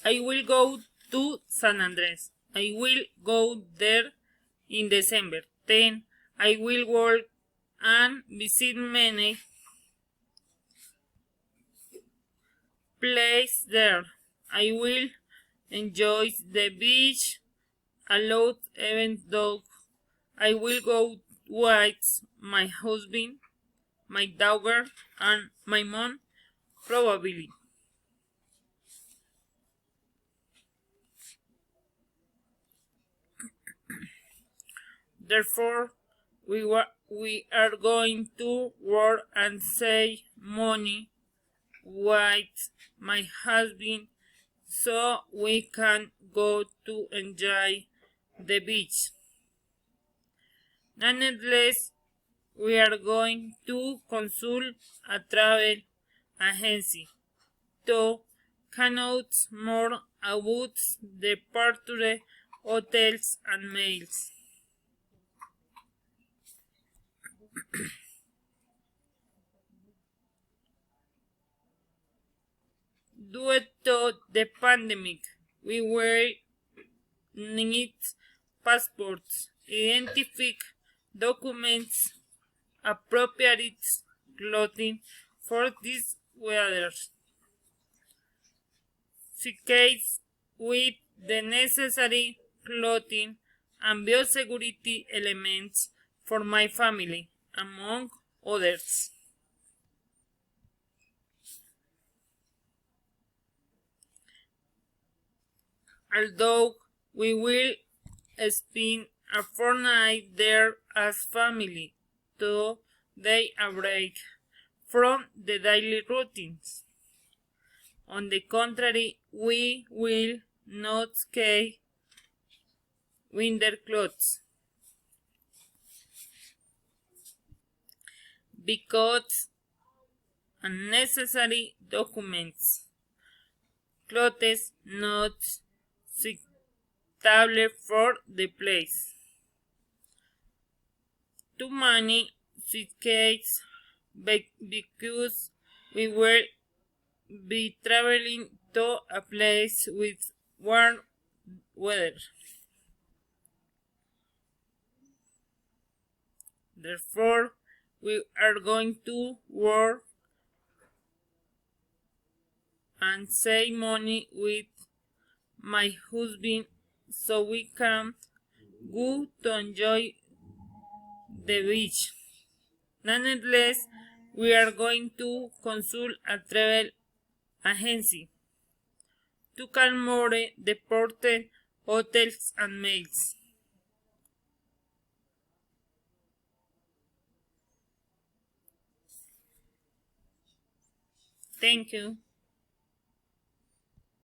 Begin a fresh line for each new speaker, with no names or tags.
I will go to San Andres. I will go there in December. Then I will work and visit many places there. I will enjoy the beach a lot even though I will go with my husband, my daughter, and my mom probably. Therefore, we are going to work and save money with my husband so we can go to enjoy the beach. Nonetheless, we are going to consult a travel agency to find out more about the departure hotels and meals. Due to the pandemic, we will need passports, identify documents, appropriate clothing for this weather, case with the necessary clothing and biosecurity elements for my family, among others. Although we will spend a fortnight there as family to take a break from the daily routines. On the contrary, we will not carry winter clothes because unnecessary documents, clothes not suitable for the place. Too many suitcases because we will be traveling to a place with warm weather. Therefore, we are going to work and save money with my husband so we can go to enjoy the beach. Nonetheless, we are going to consult a travel agency to calmore the ported hotels and meals. Thank you.